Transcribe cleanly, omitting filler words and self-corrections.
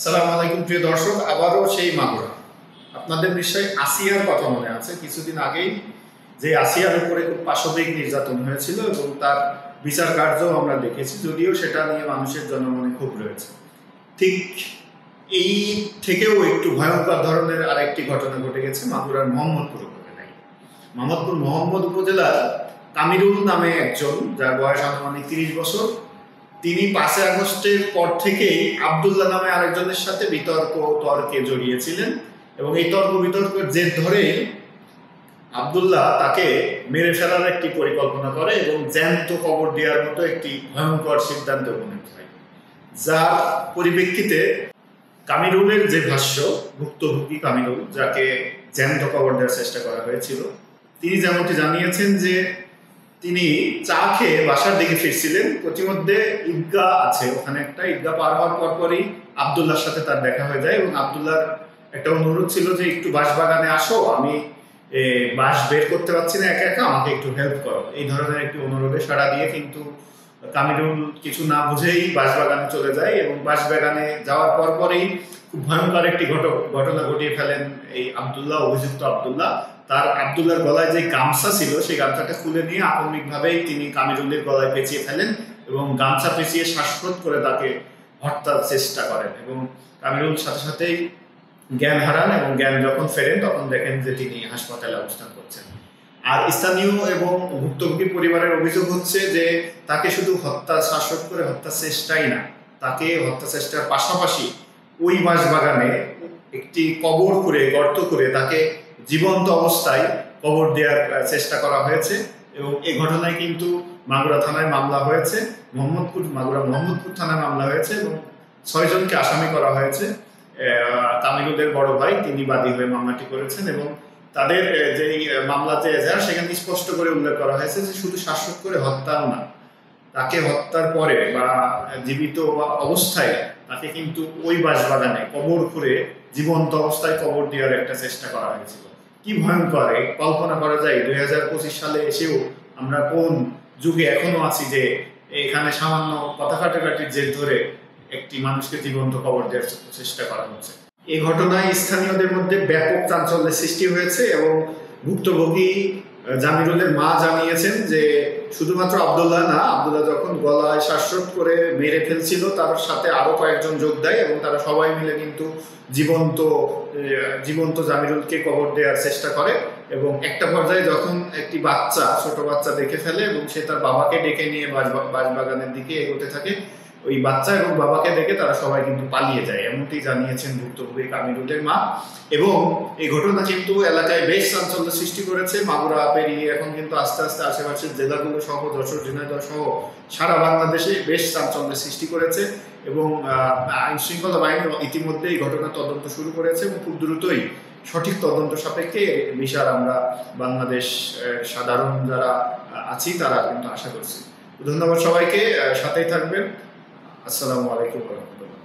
আসসালামু আলাইকুম প্রিয় দর্শক, আবারও সেই মাগুরা। আপনাদের নিশ্চয়ই আসিয়ার কথা মনে আছে। কিছুদিন আগেই যে আসিয়ার উপরে খুব পাশবিক নির্যাতন হয়েছিল এবং তার বিচার কার্যও আমরা দেখেছি, যদিও সেটা নিয়ে মানুষের জনমনে ক্ষোভ রয়েছে। ঠিক এই থেকেও একটু ভয়ঙ্কর ধরনের আরেকটি ঘটনা ঘটে গেছে মাগুরার মোহাম্মদপুর উপজেলায়। মোহাম্মদ উপজেলার কামিরুল নামে একজন, যার বয়স আনুমানিক 30 বছর, তিনি 5 আগস্টের পর থেকেই আবদুল্লাহ নামে আরেকজনের সাথে তর্কে জড়িয়েছিলেন এবং এই বিতর্কের জের ধরে আবদুল্লাহ তাকে মেরে ফেলার একটি পরিকল্পনা করে এবং জ্যান্ত কবর দেওয়ার মতো একটি ভয়ঙ্কর সিদ্ধান্তে উপনীত হয়, যার পরিপ্রেক্ষিতে কামিরুলের যে ভাষ্য, ভুক্তভোগী কামিরুল, যাকে জ্যান্ত কবর দেওয়ার চেষ্টা করা হয়েছিল, তিনি যেমনটি জানিয়েছেন যে তিনি চা খেয়ে বাসার দিকে ফিরছিলেন। প্রতিমধ্যে ঈদগাহ আছে, ওখানে একটা ঈদগাহ পার হওয়ার পরপরই আবদুল্লাহর সাথে তার দেখা হয়ে যায় এবং আবদুল্লাহর একটা অনুরোধ ছিল যে একটু বাঁশবাগানে আসো, আমি বাঁশ বের করতে পারছি না একা একা, আমাকে একটু হেল্প করো। এই ধরনের একটি অনুরোধে সাড়া দিয়ে কিন্তু কামিরুল কিছু না বুঝেই বাঁশবাগানে চলে যায় এবং বাঁশবাগানে যাওয়ার পরপরই খুব ভয়ঙ্কর একটি ঘটনা ঘটিয়ে ফেলেন এই অভিযুক্ত আবদুল্লাহ। তার আবদুল্লাহর গলায় যে গামছা ছিল সেই গামছাটা খুলে নিয়ে আকস্মিকভাবেই তিনি কামিরুলের গলায় পেঁচিয়ে ফেলেন এবং গামছা পেঁচিয়ে শ্বাসরোধ করে তাকে হত্যার চেষ্টা করেন এবং কামিরুল সাথে সাথেই জ্ঞান হারান এবং জ্ঞান যখন ফেরেন তখন দেখেন যে তিনি হাসপাতালে অবস্থান করছেন। আর স্থানীয় এবং ভুক্তভোগী পরিবারের অভিযোগ হচ্ছে যে তাকে শুধু শ্বাসরোধ করে হত্যা চেষ্টাই না, তাকে হত্যা চেষ্টার পাশাপাশি ওই বাঁশবাগানে একটি কবর করে, গর্ত করে তাকে জীবন্ত অবস্থায় কবর দেওয়ার চেষ্টা করা হয়েছে এবং এই ঘটনায় কিন্তু মাগুরা থানায় মামলা হয়েছে, মাগুরা মোহাম্মদপুর থানায় মামলা হয়েছে এবং 6 জনকে আসামি করা হয়েছে। কামিরুলের বড় ভাই তিনি বাদী হয়ে মামলাটি করেছেন এবং তাদের যেই মামলাতে এজাহার, সেখানে স্পষ্ট করে উল্লেখ করা হয়েছে যে শুধু শ্বাসরোধ করে হত্যাও না, তাকে হত্যার পরে বা জীবিত অবস্থায় তাকে কিন্তু ওই বাঁশবাগানে কবর করে জীবন্ত অবস্থায় কবর দেওয়ার একটা চেষ্টা করা হয়েছিল। কি ভয়ঙ্কর! কল্পনা করা যায় 2025 সালে এসেও আমরা কোন যুগে এখনো আছি যে এখানে সামান্য কথা কাটাকাটির জের ধরে একটি মানুষকে জীবন্ত কবর দেওয়ার চেষ্টা করা হচ্ছে। এই ঘটনায় স্থানীয়দের মধ্যে ব্যাপক চাঞ্চল্যের সৃষ্টি হয়েছে এবং ভুক্তভোগী জামিরুলের মা জানিয়েছেন যে শুধুমাত্র আবদুল্লাহ না, আবদুল্লাহ যখন গলায় শ্বাসরোধ করে মেরে ফেলছিল তার সাথে আরো কয়েকজন যোগ দেয় এবং তারা সবাই মিলে কিন্তু জীবন্ত জামিরুলকে কবর দেওয়ার চেষ্টা করে এবং একটা পর্যায়ে যখন একটি ছোট বাচ্চা দেখে ফেলে এবং সে তার বাবাকে ডেকে নিয়ে বাঁশবাগানের দিকে এগোতে থাকে, ওই বাচ্চা এবং বাবাকে দেখে তারা সবাই কিন্তু পালিয়ে যায়, এমনটি জানিয়েছেন ভুক্তভোগী কামিরুলের মা। এবং এই ঘটনা কিন্তু এলাকায় বেশ চাঞ্চল্য সৃষ্টি করেছে। মাগুরা পেরিয়ে এখন কিন্তু আস্তে আস্তে আশেপাশের জেলাগুলো সহ যশোর, ঝিনাইদহ সহ সারা বাংলাদেশে বেশ চাঞ্চল্যের সৃষ্টি করেছে এবং আইন শৃঙ্খলা বাহিনী ইতিমধ্যে এই ঘটনা তদন্ত শুরু করেছে এবং খুব দ্রুতই সঠিক তদন্ত সাপেক্ষে বিচার আমরা বাংলাদেশ সাধারণ যারা আছি তারা কিন্তু আশা করছি। ধন্যবাদ সবাইকে, সাথেই থাকবেন। আসসালামু আলাইকুম ওয়া রাহমাতুল্লাহ।